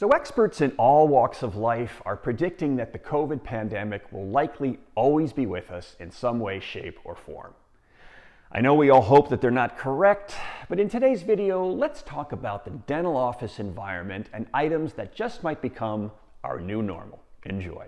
So experts in all walks of life are predicting that the COVID pandemic will likely always be with us in some way, shape, or form. I know we all hope that they're not correct, but in today's video, let's talk about the dental office environment and items that just might become our new normal. Enjoy.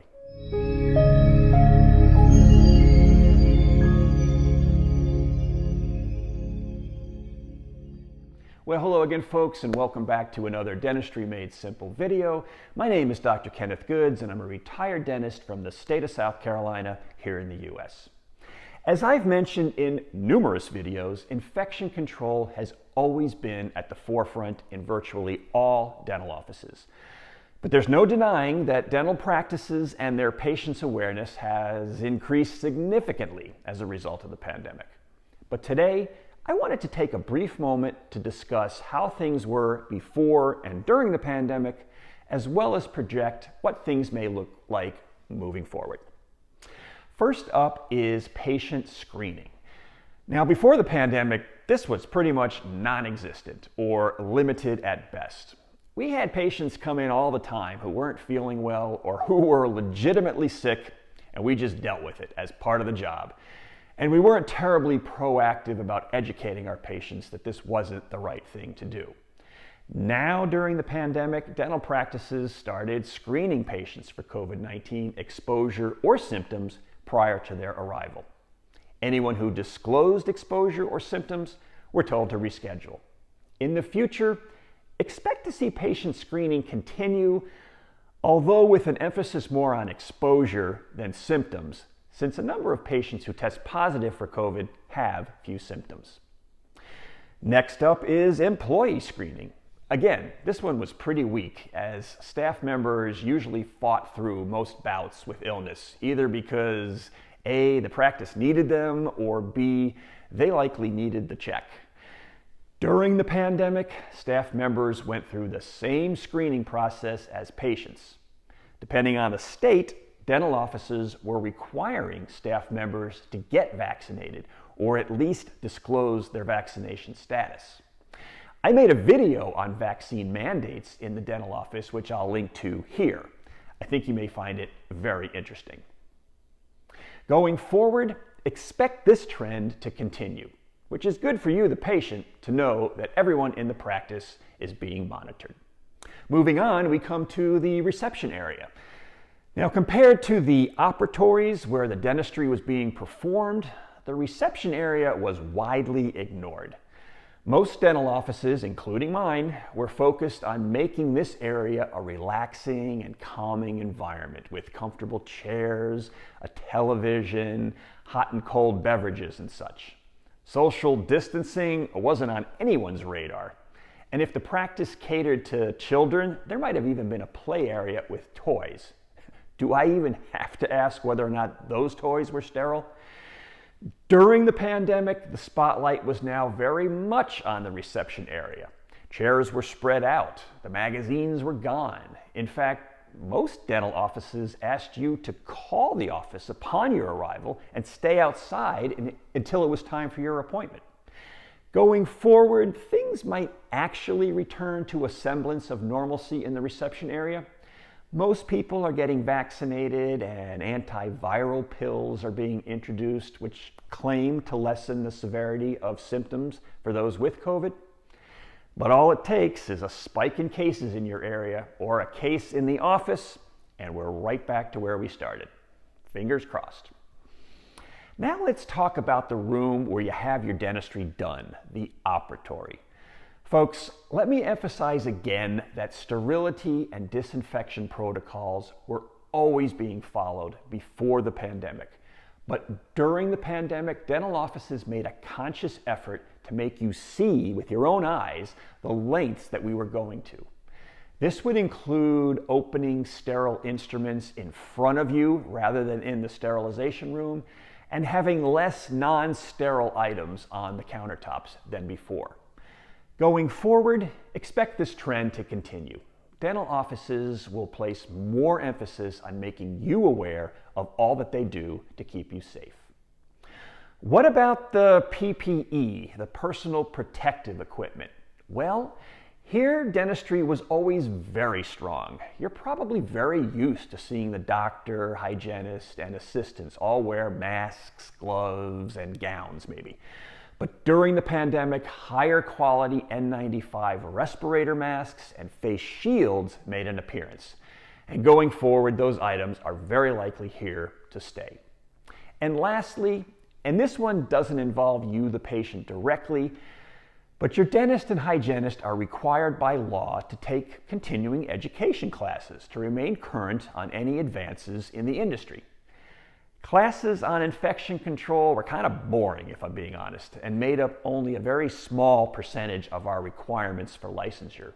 Well, hello again, folks, and welcome back to another Dentistry Made Simple video. My name is Dr. Kenneth Goods, and I'm a retired dentist from the state of South Carolina here in the U.S. As I've mentioned in numerous videos, infection control has always been at the forefront in virtually all dental offices. But there's no denying that dental practices and their patients' awareness has increased significantly as a result of the pandemic. But today, I wanted to take a brief moment to discuss how things were before and during the pandemic, as well as project what things may look like moving forward. First up is patient screening. Now, before the pandemic, this was pretty much non-existent or limited at best. We had patients come in all the time who weren't feeling well or who were legitimately sick, and we just dealt with it as part of the job. And we weren't terribly proactive about educating our patients that this wasn't the right thing to do. Now, during the pandemic, dental practices started screening patients for COVID-19 exposure or symptoms prior to their arrival. Anyone who disclosed exposure or symptoms were told to reschedule. In the future, expect to see patient screening continue, although with an emphasis more on exposure than symptoms, since a number of patients who test positive for COVID have few symptoms. Next up is employee screening. Again, this one was pretty weak, as staff members usually fought through most bouts with illness, either because A, the practice needed them, or B, they likely needed the check. During the pandemic, staff members went through the same screening process as patients. Depending on the state, dental offices were requiring staff members to get vaccinated or at least disclose their vaccination status. I made a video on vaccine mandates in the dental office, which I'll link to here. I think you may find it very interesting. Going forward, expect this trend to continue, which is good for you, the patient, to know that everyone in the practice is being monitored. Moving on, we come to the reception area. Now, compared to the operatories where the dentistry was being performed, the reception area was widely ignored. Most dental offices, including mine, were focused on making this area a relaxing and calming environment with comfortable chairs, a television, hot and cold beverages, and such. Social distancing wasn't on anyone's radar. And if the practice catered to children, there might have even been a play area with toys. Do I even have to ask whether or not those toys were sterile? During the pandemic, the spotlight was now very much on the reception area. Chairs were spread out. The magazines were gone. In fact, most dental offices asked you to call the office upon your arrival and stay outside until it was time for your appointment. Going forward, things might actually return to a semblance of normalcy in the reception area. Most people are getting vaccinated and antiviral pills are being introduced, which claim to lessen the severity of symptoms for those with COVID. But all it takes is a spike in cases in your area or a case in the office, and we're right back to where we started. Fingers crossed. Now let's talk about the room where you have your dentistry done, the operatory. Folks, let me emphasize again that sterility and disinfection protocols were always being followed before the pandemic. But during the pandemic, dental offices made a conscious effort to make you see with your own eyes the lengths that we were going to. This would include opening sterile instruments in front of you rather than in the sterilization room, and having less non-sterile items on the countertops than before. Going forward, expect this trend to continue. Dental offices will place more emphasis on making you aware of all that they do to keep you safe. What about the PPE, the personal protective equipment? Well, Here, dentistry was always very strong. You're probably very used to seeing the doctor, hygienist, and assistants all wear masks, gloves, and gowns maybe. But during the pandemic, higher quality N95 respirator masks and face shields made an appearance. And going forward, those items are very likely here to stay. And lastly, and this one doesn't involve you, the patient, directly, but your dentist and hygienist are required by law to take continuing education classes to remain current on any advances in the industry. Classes on infection control were kind of boring, if I'm being honest, and made up only a very small percentage of our requirements for licensure.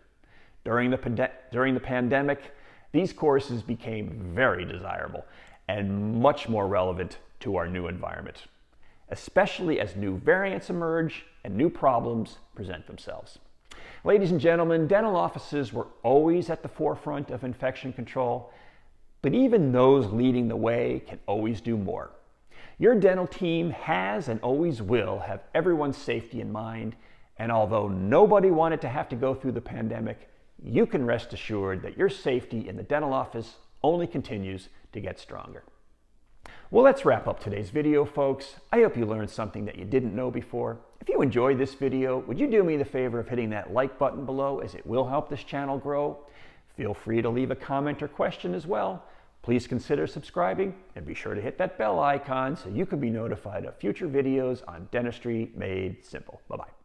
During the pandemic, these courses became very desirable and much more relevant to our new environment, especially as new variants emerge and new problems present themselves. Ladies and gentlemen, dental offices were always at the forefront of infection control, but even those leading the way can always do more. Your dental team has and always will have everyone's safety in mind, and although nobody wanted to have to go through the pandemic, you can rest assured that your safety in the dental office only continues to get stronger. Well, let's wrap up today's video, folks. I hope you learned something that you didn't know before. If you enjoyed this video, would you do me the favor of hitting that like button below, as it will help this channel grow? Feel free to leave a comment or question as well. Please consider subscribing and be sure to hit that bell icon so you can be notified of future videos on dentistry made simple. Bye-bye.